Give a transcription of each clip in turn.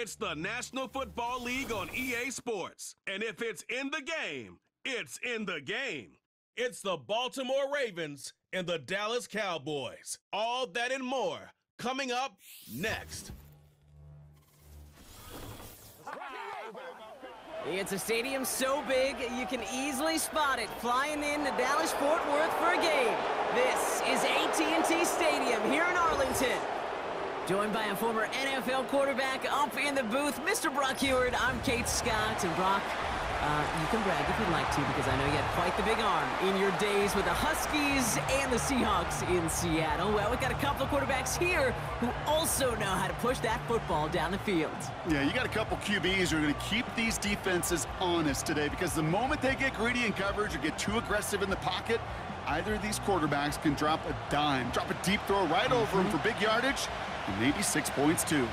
It's the National Football League on EA Sports. And if it's in the game, it's in the game. It's the Baltimore Ravens and the Dallas Cowboys. All that and more coming up next. It's a stadium so big you can easily spot it flying into Dallas-Fort Worth for a game. This is AT&T Stadium here in Arlington. Joined by a former NFL quarterback up in the booth, Mr. Brock Heward. I'm Kate Scott, and Brock, you can brag if you'd like to, because I know you had quite the big arm in your days with the Huskies and the Seahawks in Seattle. Well, we've got a couple of quarterbacks here who also know how to push that football down the field. Yeah, you got a couple QBs who are going to keep these defenses honest today, because the moment they get greedy in coverage or get too aggressive in the pocket, either of these quarterbacks can drop a dime, drop a deep throw right over them for big yardage, and maybe 6 points too.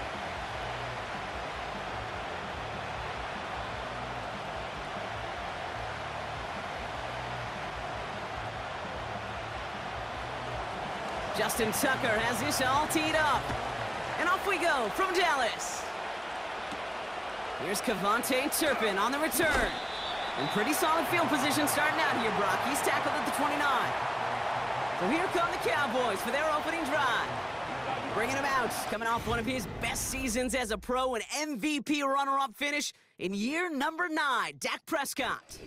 Justin Tucker has this all teed up. And off we go from Dallas. Here's Kevontae Turpin on the return. In pretty solid field position starting out here, Brock. He's tackled at the 29. So here come the Cowboys for their opening drive. Bringing him out, coming off one of his best seasons as a pro, an MVP runner-up finish in year number 9, Dak Prescott.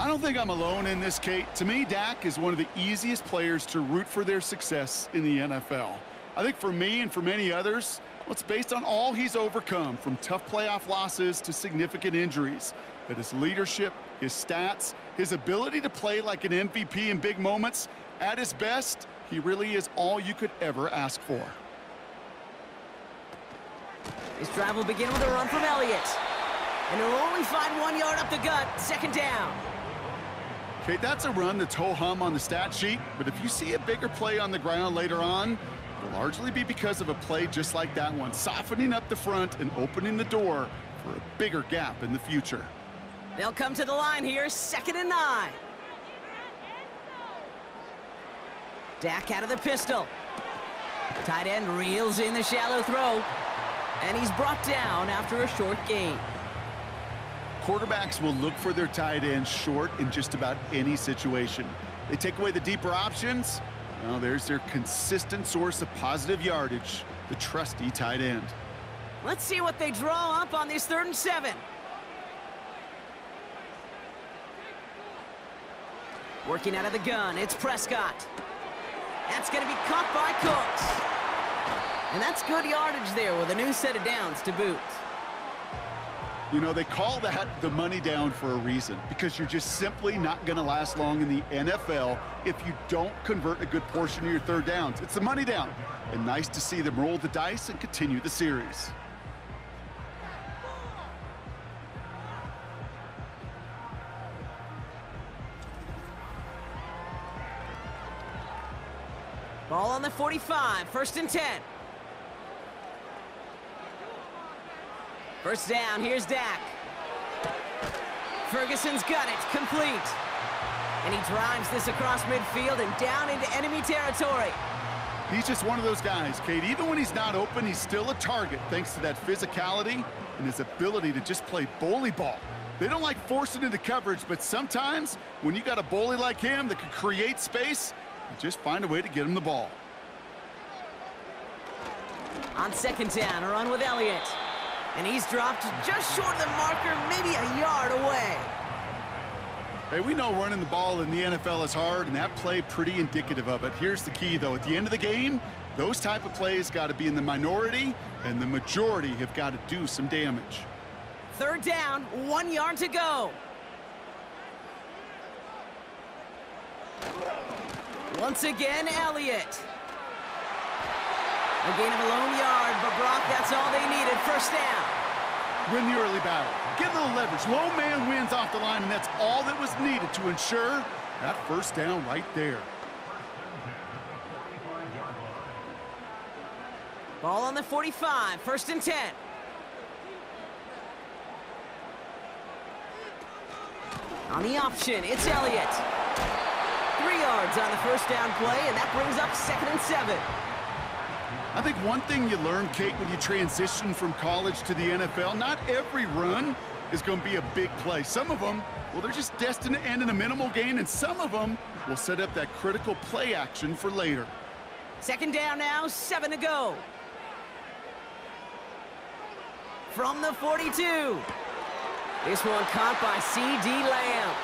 I don't think I'm alone in this, Kate. To me, Dak is one of the easiest players to root for their success in the NFL. I think for me and for many others, well, it's based on all he's overcome, from tough playoff losses to significant injuries. But his leadership, his stats, his ability to play like an MVP in big moments, at his best, he really is all you could ever ask for. This drive will begin with a run from Elliott. And he'll only find 1 yard up the gut, second down. Okay, that's a run that's ho-hum on the stat sheet, but if you see a bigger play on the ground later on, it'll largely be because of a play just like that one, softening up the front and opening the door for a bigger gap in the future. They'll come to the line here, 2nd and 9. Dak out of the pistol. Tight end reels in the shallow throw. And he's brought down after a short gain. Quarterbacks will look for their tight end short in just about any situation. They take away the deeper options. Well, there's their consistent source of positive yardage, the trusty tight end. Let's see what they draw up on this 3rd and 7. Working out of the gun, it's Prescott. That's going to be caught by Cooks. And that's good yardage there with a new set of downs to boot. You know, they call that the money down for a reason, because you're just simply not going to last long in the NFL if you don't convert a good portion of your 3rd downs. It's the money down. And nice to see them roll the dice and continue the series. Ball on the 45, 1st and 10. First down, here's Dak. Ferguson's got it, complete. And he drives this across midfield and down into enemy territory. He's just one of those guys, Kate. Even when he's not open, he's still a target thanks to that physicality and his ability to just play bully ball. They don't like forcing into coverage, but sometimes when you got a bully like him that can create space, you just find a way to get him the ball. On 2nd down, a run with Elliott. And he's dropped just short of the marker, maybe a yard away. Hey, we know running the ball in the NFL is hard, and that play pretty indicative of it. Here's the key, though. At the end of the game, those type of plays got to be in the minority, and the majority have got to do some damage. 3rd down, 1 yard to go. Once again, Elliott. A gain of a lone yard, but Brock, that's all they needed. 1st down. Win the early battle. Get a little leverage. Low man wins off the line, and that's all that was needed to ensure that 1st down right there. Ball on the 45, 1st and 10. On the option, it's Elliott. 3 yards on the 1st down play, and that brings up 2nd and 7. I think one thing you learn, Kate, when you transition from college to the NFL, not every run is going to be a big play. Some of them, well, they're just destined to end in a minimal gain, and some of them will set up that critical play action for later. Second down now, 7 to go. From the 42. This one caught by C.D. Lamb.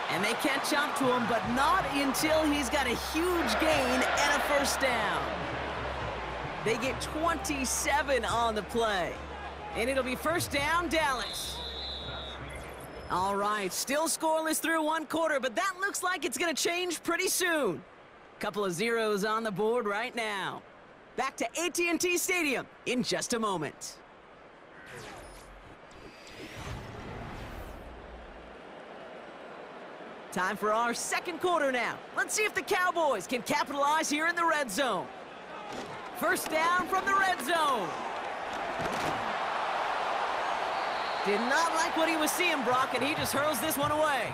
And they catch up to him, but not until he's got a huge gain and a first down. They get 27 on the play. And it'll be first down, Dallas. All right, still scoreless through one quarter, but that looks like it's going to change pretty soon. Couple of zeros on the board right now. Back to AT&T Stadium in just a moment. Time for our second quarter now. Let's see if the Cowboys can capitalize here in the red zone. First down from the red zone. Did not like what he was seeing, Brock, and he just hurls this one away.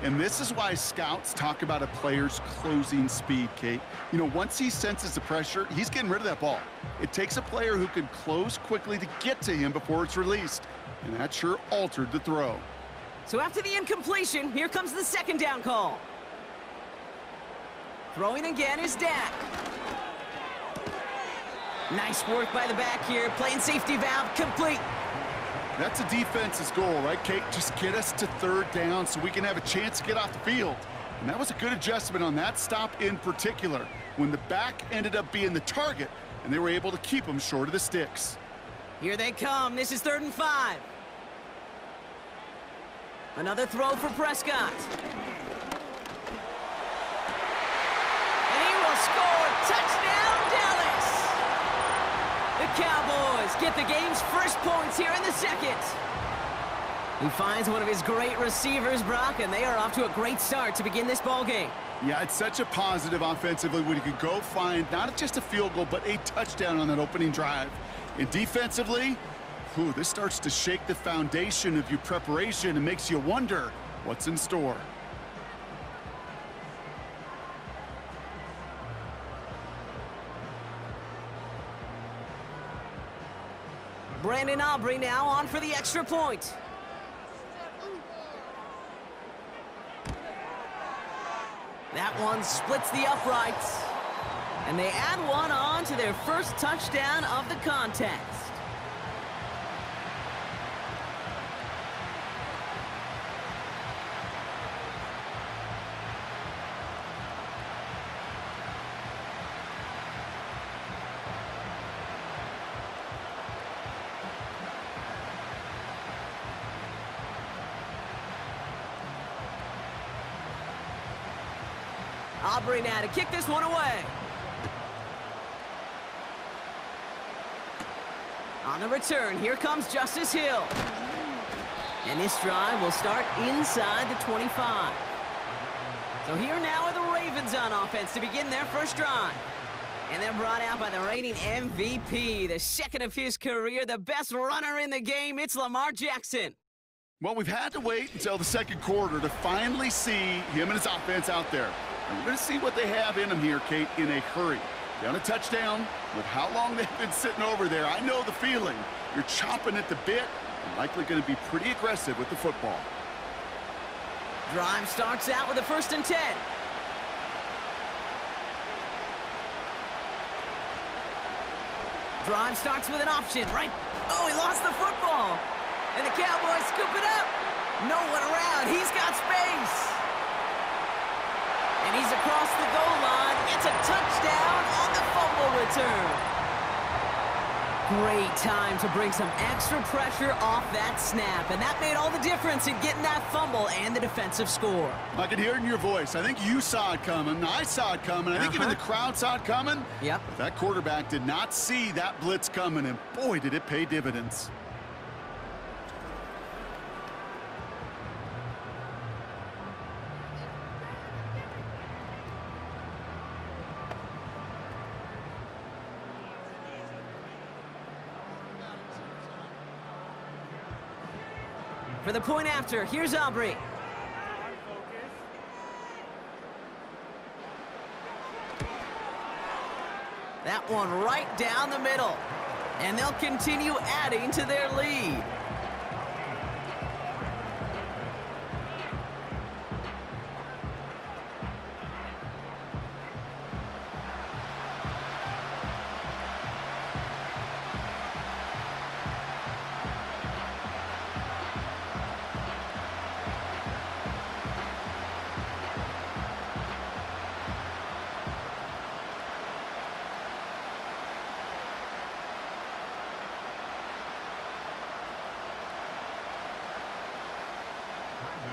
And this is why scouts talk about a player's closing speed, Kate. You know, once he senses the pressure, he's getting rid of that ball. It takes a player who can close quickly to get to him before it's released. And that sure altered the throw. So after the incompletion, here comes the second down call. Throwing again is Dak. Nice work by the back here, playing safety valve complete. That's a defense's goal, right, Kate? Just get us to third down so we can have a chance to get off the field. And that was a good adjustment on that stop in particular, when the back ended up being the target, and they were able to keep him short of the sticks. Here they come. This is 3rd and 5. Another throw for Prescott. And he will score. Touchdown, Dallas! The Cowboys get the game's first points here in the second. He finds one of his great receivers, Brock, and they are off to a great start to begin this ball game. Yeah, it's such a positive offensively when you can go find not just a field goal, but a touchdown on that opening drive. And defensively, this starts to shake the foundation of your preparation and makes you wonder what's in store. Brandon Aubrey now on for the extra point. That one splits the uprights. And they add one on to their first touchdown of the contest. Aubrey now to kick this one away. On the return, here comes Justice Hill. And this drive will start inside the 25. So here now are the Ravens on offense to begin their first drive. And they're brought out by the reigning MVP, the second of his career, the best runner in the game. It's Lamar Jackson. Well, we've had to wait until the second quarter to finally see him and his offense out there. And we're going to see what they have in them here, Kate, in a hurry. Down a touchdown, with how long they've been sitting over there, I know the feeling. You're chomping at the bit and likely going to be pretty aggressive with the football. Drive starts out with a 1st and 10. Drive starts with an option, right? Oh, he lost the football. And the Cowboys scoop it up. No one around. He's got space. And he's across the goal line. It's a touchdown on the fumble return. Great time to bring some extra pressure off that snap. And that made all the difference in getting that fumble and the defensive score. I can hear it in your voice. I think you saw it coming. I saw it coming. I think even the crowd saw it coming. Yep. But that quarterback did not see that blitz coming, and boy, did it pay dividends. For the point after, here's Aubrey. That one right down the middle. And they'll continue adding to their lead.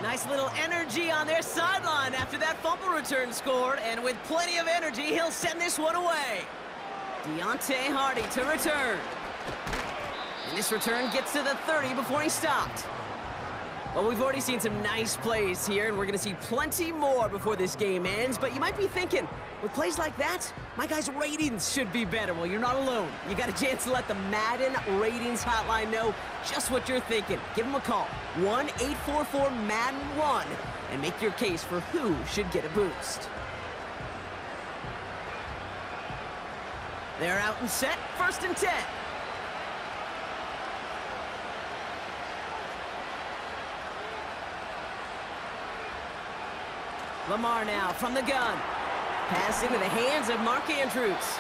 Nice little energy on their sideline after that fumble return scored, and with plenty of energy, he'll send this one away. Deontay Hardy to return. And this return gets to the 30 before he stopped. Well, we've already seen some nice plays here, and we're going to see plenty more before this game ends. But you might be thinking, with plays like that, my guys' ratings should be better. Well, you're not alone. You got a chance to let the Madden ratings hotline know just what you're thinking. Give them a call, 1-844-MADDEN-1, and make your case for who should get a boost. They're out and set, 1st and 10. Lamar now from the gun. Pass into the hands of Mark Andrews.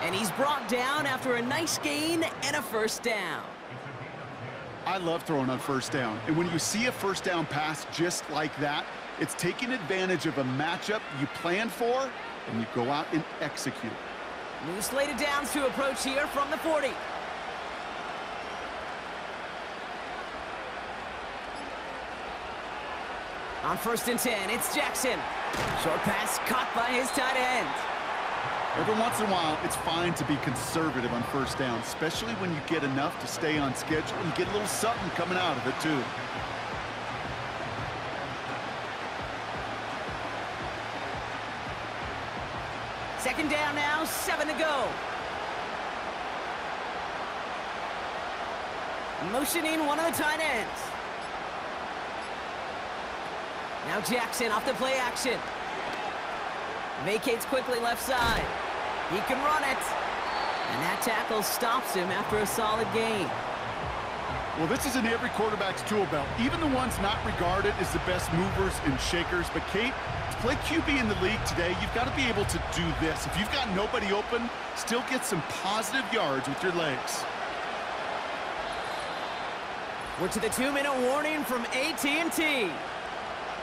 And he's brought down after a nice gain and a 1st down. I love throwing on 1st down. And when you see a 1st down pass just like that, it's taking advantage of a matchup you planned for, and you go out and execute. New slated downs to approach here from the 40. On 1st and 10, it's Jackson. Short pass caught by his tight end. Every once in a while, it's fine to be conservative on 1st down, especially when you get enough to stay on schedule and get a little something coming out of it, too. Second down now, 7 to go. Motioning one of the tight ends. Now Jackson off the play action. Vacates quickly left side. He can run it. And that tackle stops him after a solid gain. Well, this is in every quarterback's tool belt, even the ones not regarded as the best movers and shakers. But, Kate, to play QB in the league today, you've got to be able to do this. If you've got nobody open, still get some positive yards with your legs. We're to the 2-minute warning from AT&T.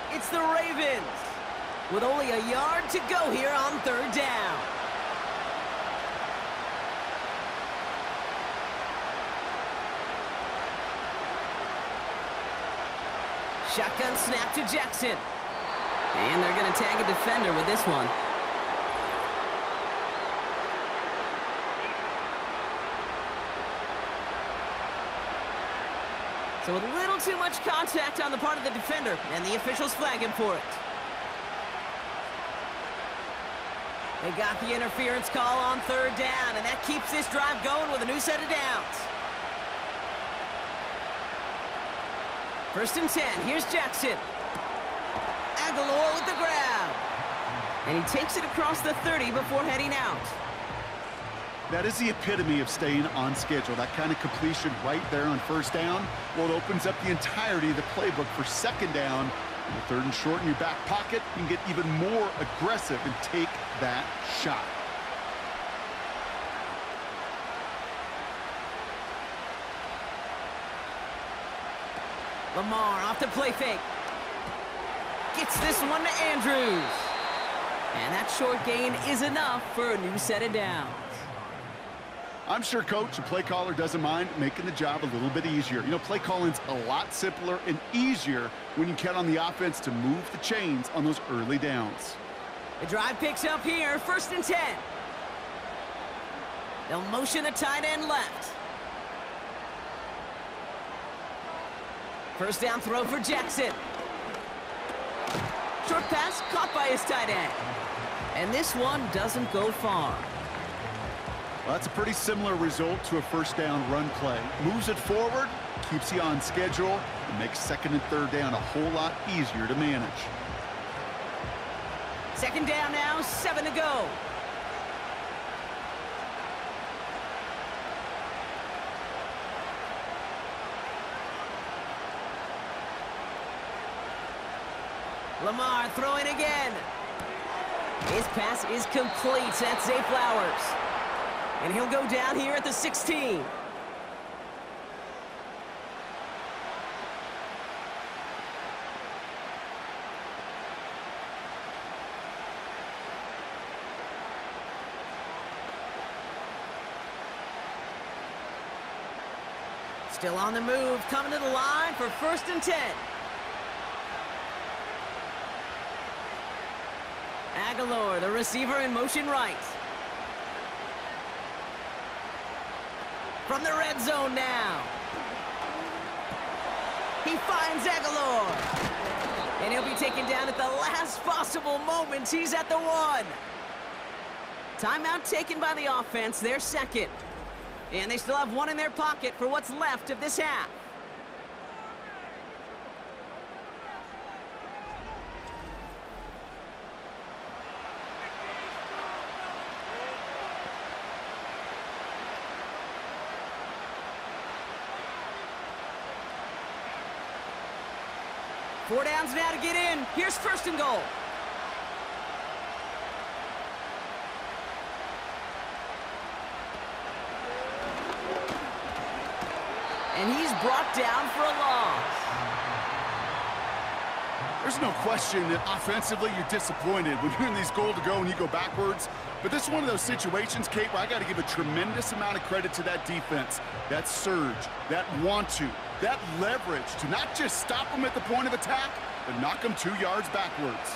It's the Ravens with only a yard to go here on 3rd down. Shotgun snap to Jackson. And they're going to tag a defender with this one. So a little too much contact on the part of the defender, and the officials flag him for it. They got the interference call on 3rd down, and that keeps this drive going with a new set of downs. 1st and 10, here's Jackson. Aguilar with the grab. And he takes it across the 30 before heading out. That is the epitome of staying on schedule. That kind of completion right there on 1st down. Well, it opens up the entirety of the playbook for 2nd down. With 3rd and short in your back pocket, you can get even more aggressive and take that shot. Lamar off the play fake. Gets this one to Andrews. And that short gain is enough for a new set of downs. I'm sure coach and play caller doesn't mind making the job a little bit easier. You know, play calling's a lot simpler and easier when you count on the offense to move the chains on those early downs. The drive picks up here, 1st and 10. They'll motion a tight end left. 1st down throw for Jackson. Short pass caught by his tight end. And this one doesn't go far. Well, that's a pretty similar result to a 1st down run play. Moves it forward, keeps you on schedule, and makes 2nd and 3rd down a whole lot easier to manage. 2nd down now, 7 to go. Lamar throwing again. His pass is complete. That's Zay Flowers. And he'll go down here at the 16. Still on the move, coming to the line for 1st and 10. Aguilar, the receiver in motion right. From the red zone now. He finds Aguilar. And he'll be taken down at the last possible moment. He's at the 1. Timeout taken by the offense, their 2nd. And they still have 1 in their pocket for what's left of this half. Four downs now to get in. Here's 1st and goal. And he's brought down for a loss. There's no question that offensively you're disappointed when you're in these goal to go and you go backwards. But this is one of those situations, Kate, where I got to give a tremendous amount of credit to that defense. That surge, that want to, that leverage to not just stop them at the point of attack, but knock them 2 yards backwards.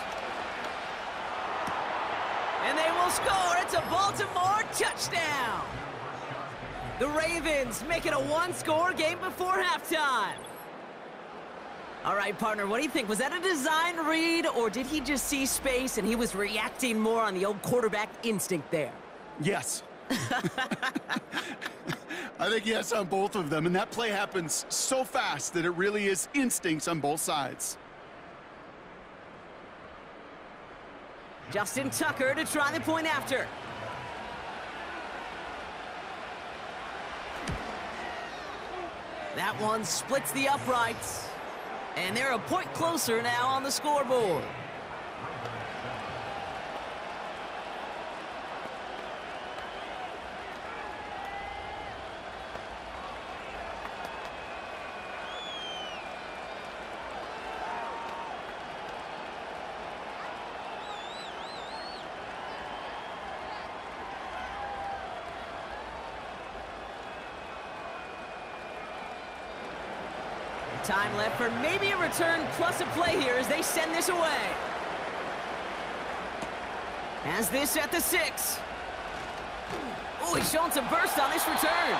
And they will score. It's a Baltimore touchdown. The Ravens make it a 1-score game before halftime. All right, partner, what do you think? Was that a design read, or did he just see space and he was reacting more on the old quarterback instinct there? Yes. I think yes on both of them, and that play happens so fast that it really is instincts on both sides. Justin Tucker to try the point after. That one splits the uprights. And they're a point closer now on the scoreboard. Time left for maybe a return plus a play here as they send this away. Has this at the 6. Oh, he's showing some burst on this return.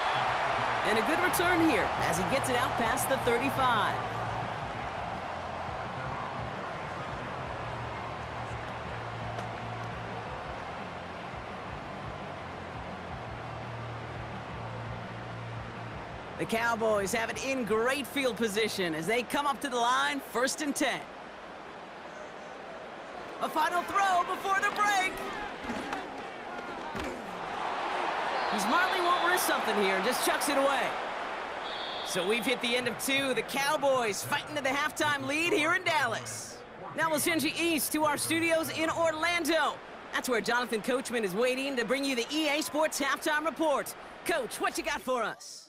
And a good return here as he gets it out past the 35. The Cowboys have it in great field position as they come up to the line, 1st and 10. A final throw before the break. He smartly won't risk something here and just chucks it away. So we've hit the end of 2. The Cowboys fighting to the halftime lead here in Dallas. Now we'll send you east to our studios in Orlando. That's where Jonathan Coachman is waiting to bring you the EA Sports Halftime Report. Coach, what you got for us?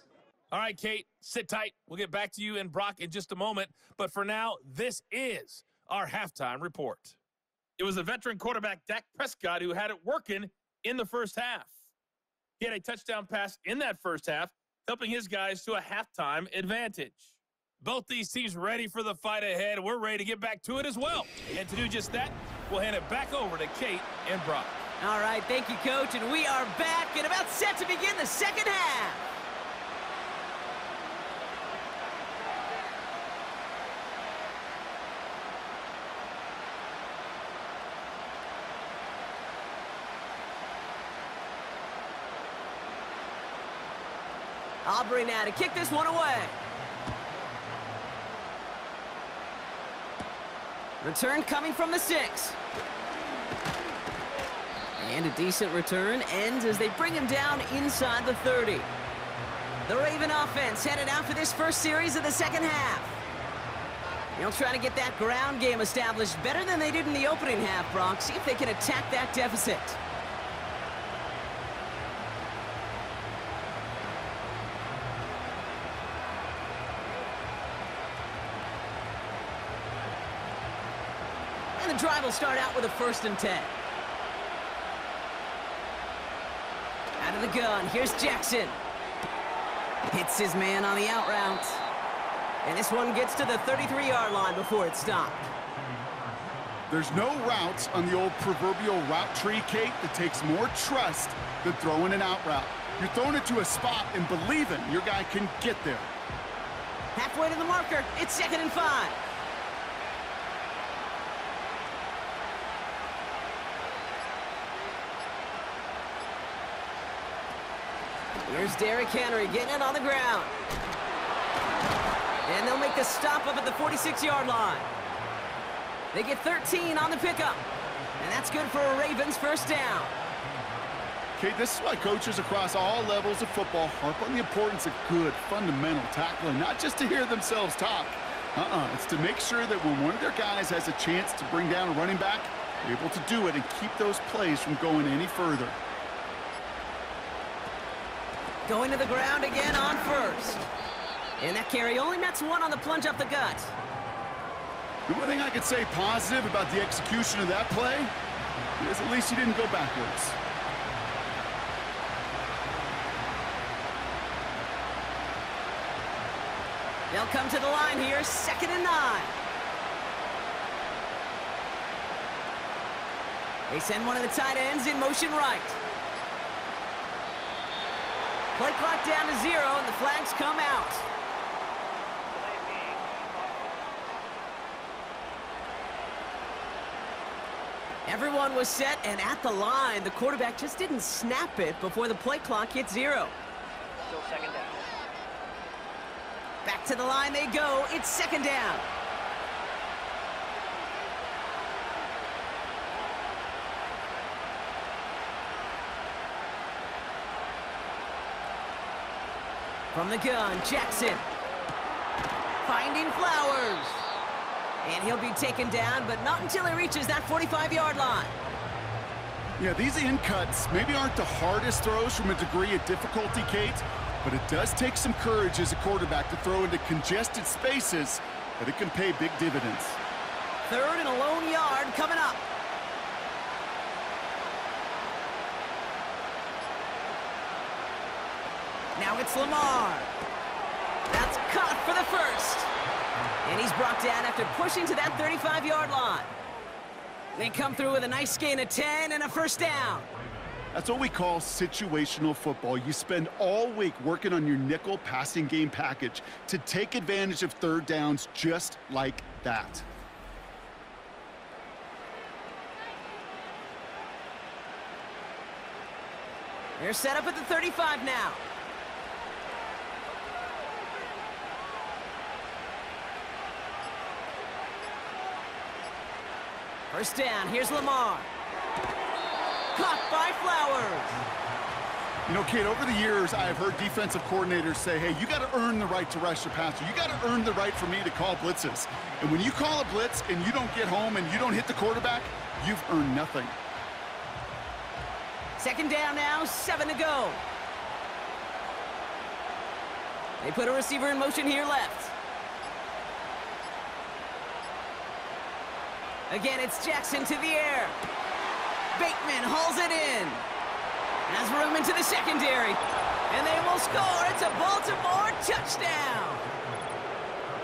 All right, Kate, sit tight. We'll get back to you and Brock in just a moment. But for now, this is our halftime report. It was a veteran quarterback, Dak Prescott, who had it working in the first half. He had a touchdown pass in that first half, helping his guys to a halftime advantage. Both these teams ready for the fight ahead. We're ready to get back to it as well. And to do just that, we'll hand it back over to Kate and Brock. All right, thank you, Coach. And we are back and about set to begin the second half. Aubrey now to kick this one away. Return coming from the 6. And a decent return ends as they bring him down inside the 30. The Raven offense headed out for this first series of the second half. They'll try to get that ground game established better than they did in the opening half, Brock. See if they can attack that deficit. And the drive will start out with a 1st and 10. Out of the gun, here's Jackson. Hits his man on the out route. And this one gets to the 33-yard line before it's stopped. There's no routes on the old proverbial route tree, Kate, that takes more trust than throwing an out route. You're throwing it to a spot and believing your guy can get there. Halfway to the marker, it's 2nd and 5. Here's Derrick Henry getting it on the ground. And they'll make the stop up at the 46-yard line. They get 13 on the pickup. And that's good for a Ravens 1st down. Okay, this is why coaches across all levels of football harp on the importance of good, fundamental tackling, not just to hear themselves talk. It's to make sure that when one of their guys has a chance to bring down a running back, they're able to do it and keep those plays from going any further. Going to the ground again on 1st. And that carry only nets 1 on the plunge up the gut. The one thing I could say positive about the execution of that play is at least he didn't go backwards. They'll come to the line here, 2nd and 9. They send one of the tight ends in motion right. Play clock down to 0, and the flags come out. Everyone was set and at the line. The quarterback just didn't snap it before the play clock hit 0. Still 2nd down. Back to the line they go. It's 2nd down. From the gun, Jackson. Finding Flowers. And he'll be taken down, but not until he reaches that 45-yard line. Yeah, these in cuts maybe aren't the hardest throws from a degree of difficulty, Kate, but it does take some courage as a quarterback to throw into congested spaces, but it can pay big dividends. 3rd and a lone yard coming up. Now it's Lamar. That's caught for the 1st. And he's brought down after pushing to that 35-yard line. They come through with a nice gain of 10 and a 1st down. That's what we call situational football. You spend all week working on your nickel passing game package to take advantage of 3rd downs just like that. They're set up at the 35 now. First down, here's Lamar. Caught by Flowers. You know, Kate, over the years, I've heard defensive coordinators say, hey, you got to earn the right to rush the passer. You got to earn the right for me to call blitzes. And when you call a blitz and you don't get home and you don't hit the quarterback, you've earned nothing. 2nd down now, 7 to go. They put a receiver in motion here left. Again, it's Jackson to the air. Bateman hauls it in. Has room into the secondary. And they will score. It's a Baltimore touchdown.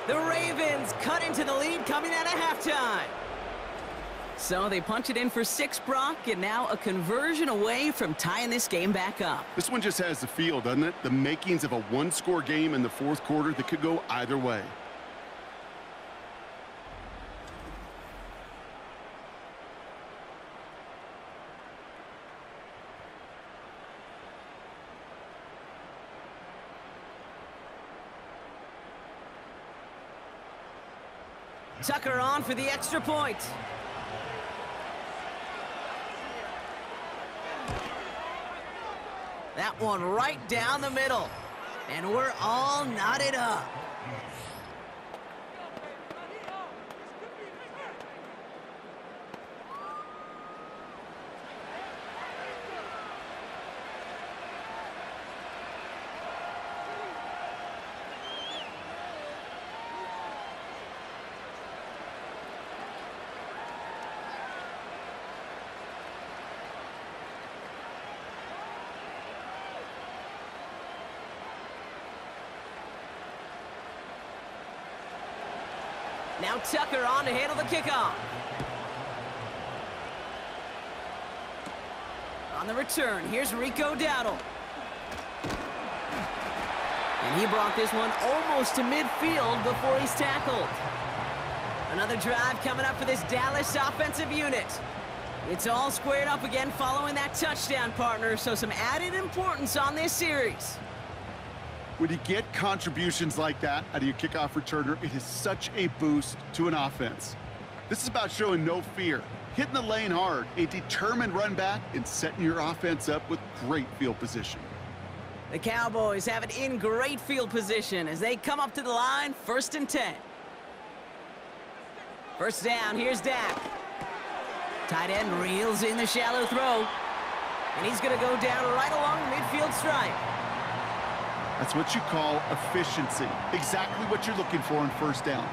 The Ravens cut into the lead coming out of halftime. So they punch it in for 6, Brock, and now a conversion away from tying this game back up. This one just has the feel, doesn't it? The makings of a one-score game in the 4th quarter that could go either way. Tucker on for the extra point. That one right down the middle. And we're all knotted up. Now Tucker on to handle the kickoff. On the return, here's Rico Dowdle. And he brought this one almost to midfield before he's tackled. Another drive coming up for this Dallas offensive unit. It's all squared up again following that touchdown, partner, so some added importance on this series. When you get contributions like that out of your kickoff returner, it is such a boost to an offense. This is about showing no fear, hitting the lane hard, a determined run back, and setting your offense up with great field position. The Cowboys have it in great field position as they come up to the line, 1st and 10. First down, here's Dak. Tight end reels in the shallow throw. And he's going to go down right along the midfield stripe. That's what you call efficiency. Exactly what you're looking for in first down.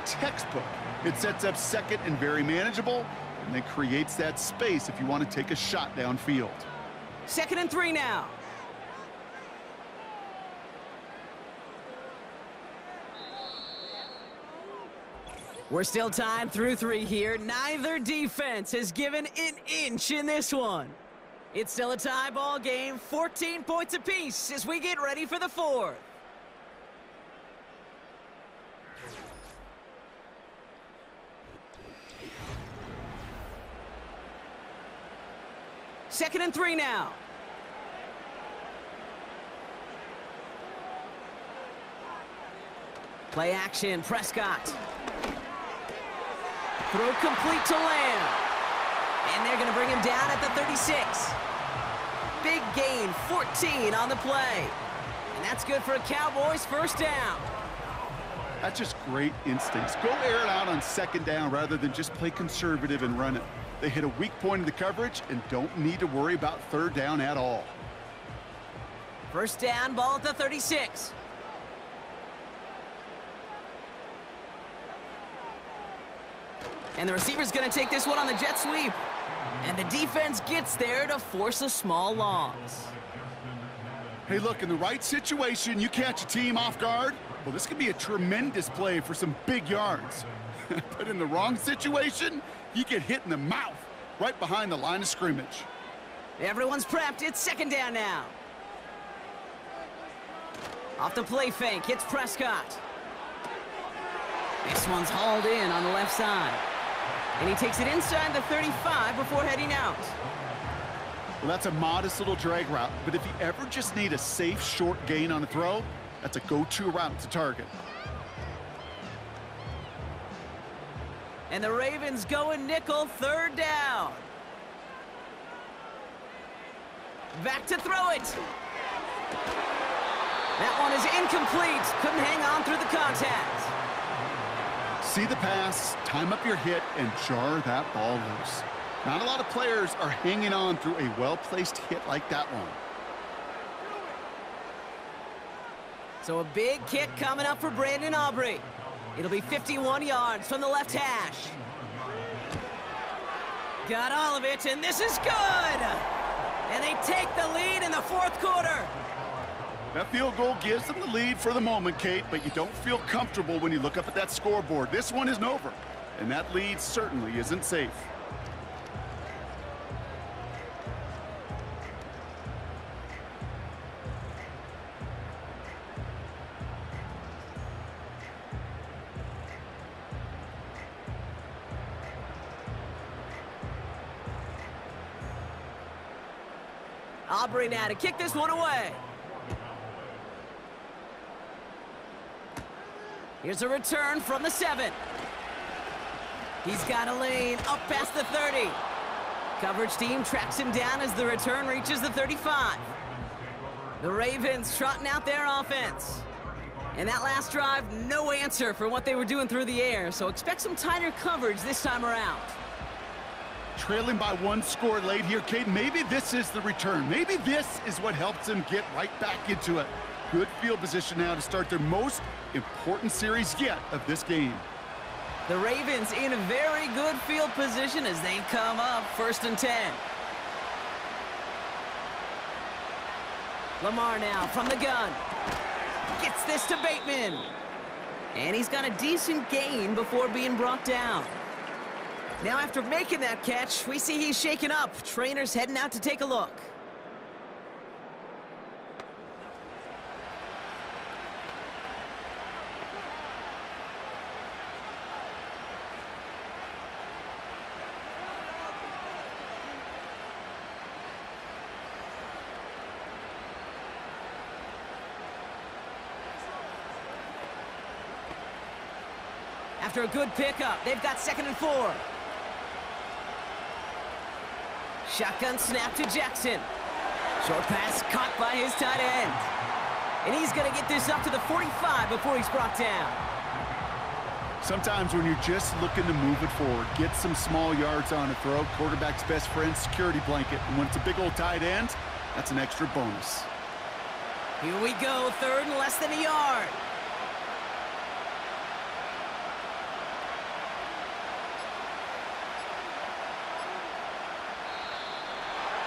Textbook. It sets up second and very manageable, and then creates that space if you want to take a shot downfield. 2nd and 3 now. We're still tied through 3 here. Neither defense has given an inch in this one. It's still a tie ball game, 14 points apiece as we get ready for the 4th. Second and 3 now. Play action, Prescott. Throw complete to Lamb. And they're going to bring him down at the 36. Big gain, 14 on the play. And that's good for a Cowboys first down. That's just great instincts. Go air it out on 2nd down rather than just play conservative and run it. They hit a weak point in the coverage and don't need to worry about 3rd down at all. First down, ball at the 36. And the receiver's going to take this one on the jet sweep. And the defense gets there to force a small loss. Hey, look, in the right situation, you catch a team off guard. Well, this could be a tremendous play for some big yards. But in the wrong situation, you get hit in the mouth right behind the line of scrimmage. Everyone's prepped. It's 2nd down now. Off the play fake, hits Prescott. This one's hauled in on the left side. And he takes it inside the 35 before heading out. Well, that's a modest little drag route, but if you ever just need a safe, short gain on a throw, that's a go-to route to target. And the Ravens going nickel, 3rd down. Back to throw it. That one is incomplete. Couldn't hang on through the contact. See the pass, time up your hit, and jar that ball loose. Not a lot of players are hanging on through a well-placed hit like that one. So a big kick coming up for Brandon Aubrey. It'll be 51 yards from the left hash. Got all of it, and this is good! And they take the lead in the 4th quarter. That field goal gives them the lead for the moment, Kate, but you don't feel comfortable when you look up at that scoreboard. This one isn't over, and that lead certainly isn't safe. Aubrey now to kick this one away. Here's a return from the 7. He's got a lane up past the 30. Coverage team tracks him down as the return reaches the 35. The Ravens trotting out their offense. And that last drive, no answer for what they were doing through the air, so expect some tighter coverage this time around. Trailing by 1 score late here, Kate. Maybe this is the return. Maybe this is what helps them get right back into it. Good field position now to start their most important series yet of this game. The Ravens in a very good field position as they come up 1st and 10. Lamar now from the gun. Gets this to Bateman. And he's got a decent gain before being brought down. Now after making that catch, we see he's shaken up. Trainer's heading out to take a look. After a good pickup, they've got 2nd and 4. Shotgun snap to Jackson. Short pass caught by his tight end. And he's going to get this up to the 45 before he's brought down. Sometimes when you're just looking to move it forward, get some small yards on a throw, quarterback's best friend, security blanket. And when it's a big old tight end, that's an extra bonus. Here we go, 3rd and less than a yard.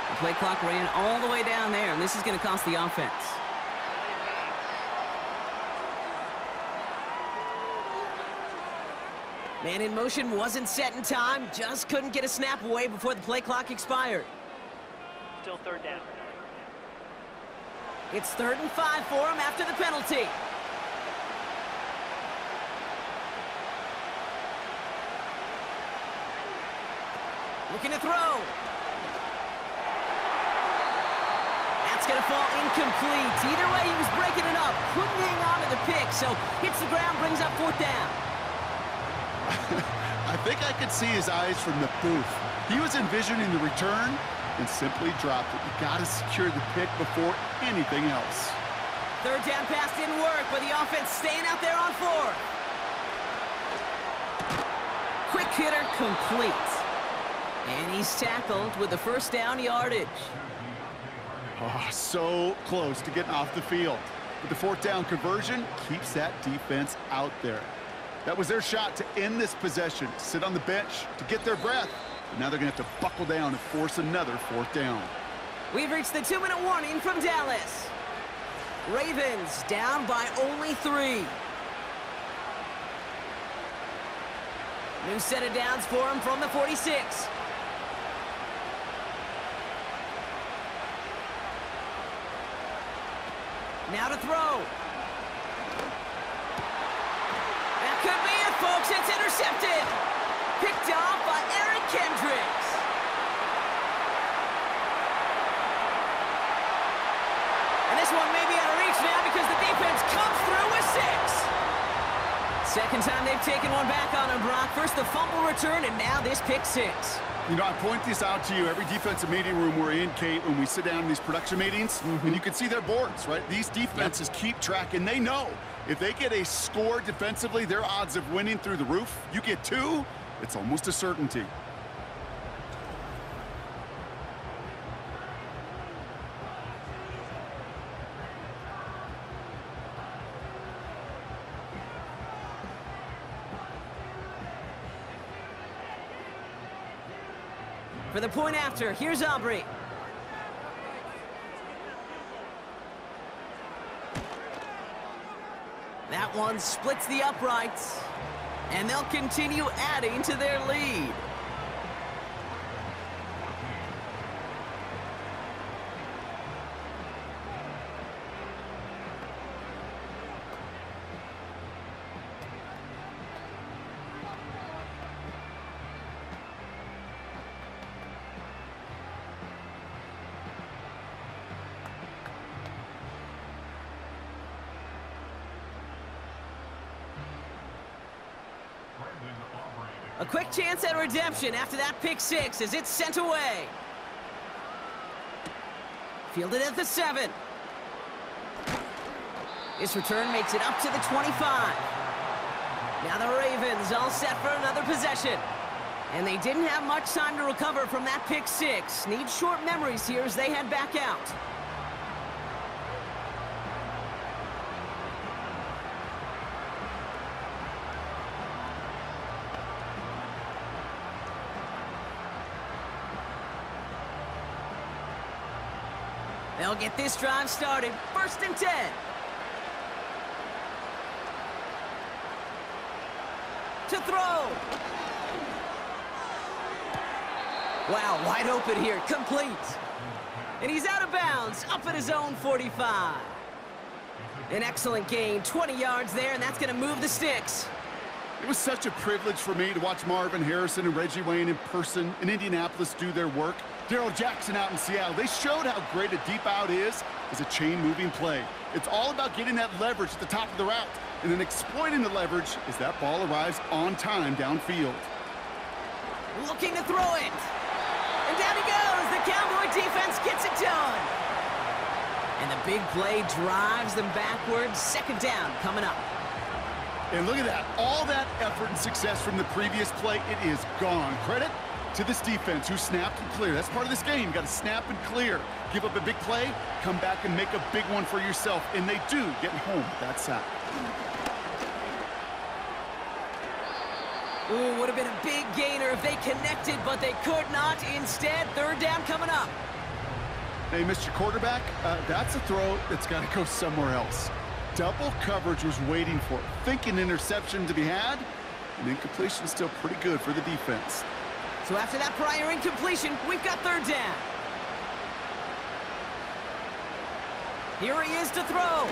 The play clock ran all the way down there, and this is going to cost the offense. Man in motion wasn't set in time, just couldn't get a snap away before the play clock expired. Still 3rd down. It's 3rd and 5 for him after the penalty. Looking to throw. That's going to fall incomplete. Either way, he was breaking it up. Couldn't hang on to the pick, so hits the ground, brings up 4th down. I think I could see his eyes from the booth. He was envisioning the return and simply dropped it. You got to secure the pick before anything else. 3rd down pass didn't work, but the offense staying out there on 4th. Quick hitter complete. And he's tackled with the 1st down yardage. Oh, so close to getting off the field. But the 4th down conversion keeps that defense out there. That was their shot to end this possession, sit on the bench to get their breath. But now they're going to have to buckle down and force another 4th down. We've reached the 2-minute warning from Dallas. Ravens down by only 3. New set of downs for him from the 46. Now to throw. That could be it, folks. It's intercepted. Picked off by Eric Kendricks. And this one may be out of reach now because the defense comes through with 6. Second time they've taken one back on him, Brock. First the fumble return, and now this pick 6. You know, I point this out to you every defensive meeting room we're in, Kate, when we sit down in these production meetings, and you can see their boards, right? These defenses keep track, and they know if they get a score defensively, their odds of winning through the roof. You get 2, it's almost a certainty. For the point after, here's Aubrey. That one splits the uprights, and they'll continue adding to their lead. A quick chance at redemption after that pick 6 as it's sent away. Fielded at the 7. This return makes it up to the 25. Now the Ravens all set for another possession. And they didn't have much time to recover from that pick 6. Need short memories here as they head back out. They'll get this drive started. 1st and 10. to throw. Wow, wide open here, complete. And he's out of bounds, up at his own 45. An excellent gain, 20 yards there, and that's going to move the sticks. It was such a privilege for me to watch Marvin Harrison and Reggie Wayne in person in Indianapolis do their work. Darrell Jackson out in Seattle. They showed how great a deep out is as a chain-moving play. It's all about getting that leverage at the top of the route and then exploiting the leverage as that ball arrives on time downfield. Looking to throw it. And down he goes. The Cowboy defense gets it done. And the big play drives them backwards. Second down coming up. And look at that. All that effort and success from the previous play, it is gone. Credit to this defense who snapped and cleared. That's part of this game. You got to snap and clear. Give up a big play, come back and make a big one for yourself. And they do, getting home with that sack. Ooh, would have been a big gainer if they connected, but they could not. Instead, third down coming up. Hey, Mr. Quarterback, that's a throw that's got to go somewhere else. Double coverage was waiting for it. Thinking interception to be had, and incompletion is still pretty good for the defense. So after that prior incompletion, we've got third down. Here he is to throw.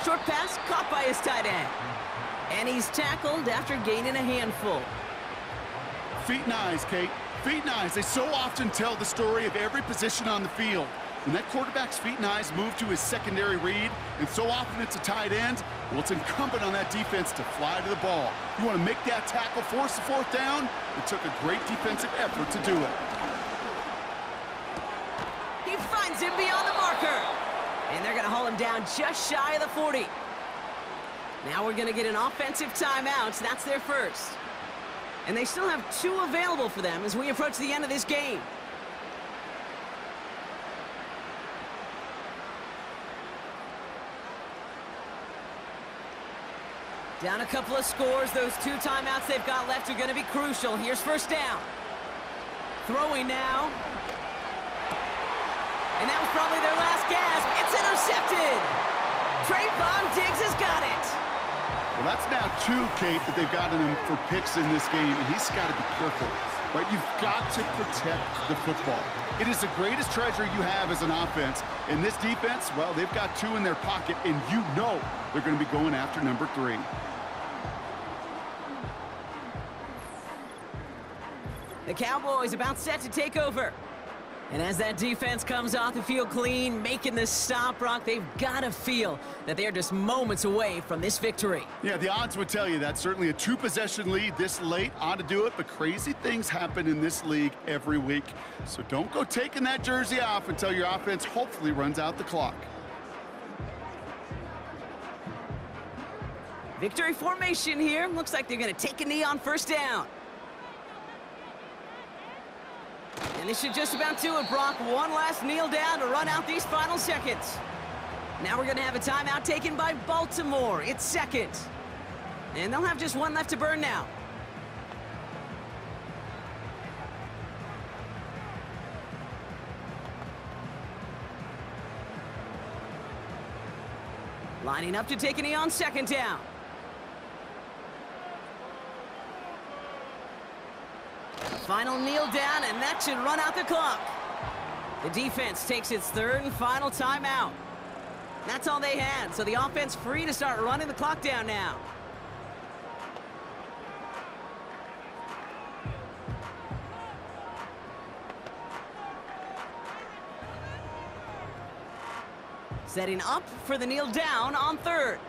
Short pass caught by his tight end. And he's tackled after gaining a handful. Feet and eyes, Kate. Feet and eyes. They so often tell the story of every position on the field. When that quarterback's feet and eyes move to his secondary read, and so often it's a tight end, well, it's incumbent on that defense to fly to the ball. You want to make that tackle, force the fourth down? It took a great defensive effort to do it. He finds him beyond the marker. And they're going to haul him down just shy of the 40. Now we're going to get an offensive timeout. That's their first. And they still have 2 available for them as we approach the end of this game. Down a couple of scores. Those 2 timeouts they've got left are going to be crucial. Here's first down. Throwing now. And that was probably their last gasp. It's intercepted. Trayvon Diggs has got it. Well, that's now 2, Kate, that they've gotten him for picks in this game, and he's got to be careful. Right? You've got to protect the football. It is the greatest treasure you have as an offense. And this defense, well, they've got 2 in their pocket, and you know they're going to be going after number 3. The Cowboys about set to take over. And as that defense comes off the field clean, making this stop, Brock, they've got to feel that they're just moments away from this victory. Yeah, the odds would tell you that. Certainly a 2-possession lead this late ought to do it, but crazy things happen in this league every week. So don't go taking that jersey off until your offense hopefully runs out the clock. Victory formation here. Looks like they're going to take a knee on first down. And this should just about do it, Brock. One last kneel down to run out these final seconds. Now we're going to have a timeout taken by Baltimore. It's second. And they'll have just 1 left to burn now. Lining up to take a knee on second down. Final kneel down, and that should run out the clock. The defense takes its 3rd and final timeout. That's all they had, so the offense free to start running the clock down now. Setting up for the kneel down on 3rd.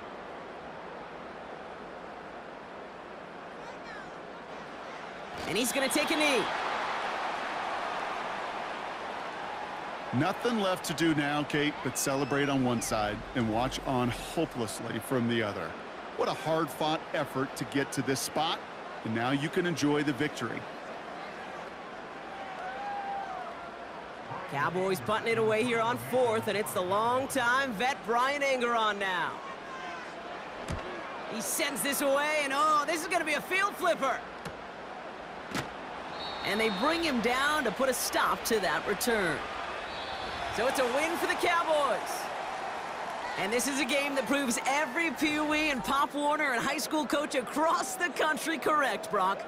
And he's going to take a knee. Nothing left to do now, Kate, but celebrate on one side and watch on hopelessly from the other. What a hard-fought effort to get to this spot, and now you can enjoy the victory. Cowboys punting it away here on 4th, and it's the long-time vet Brian Anger on now. He sends this away, and oh, this is going to be a field flipper. And they bring him down to put a stop to that return. So it's a win for the Cowboys. And this is a game that proves every Pee Wee and Pop Warner and high school coach across the country correct, Brock.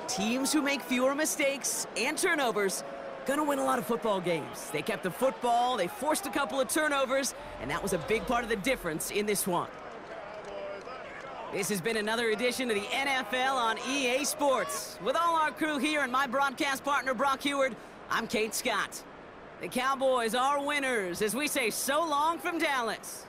Teams who make fewer mistakes and turnovers gonna win a lot of football games. They kept the football, they forced a couple of turnovers, and that was a big part of the difference in this one. This has been another edition of the NFL on EA Sports. With all our crew here and my broadcast partner, Brock Heward, I'm Kate Scott. The Cowboys are winners as we say so long from Dallas.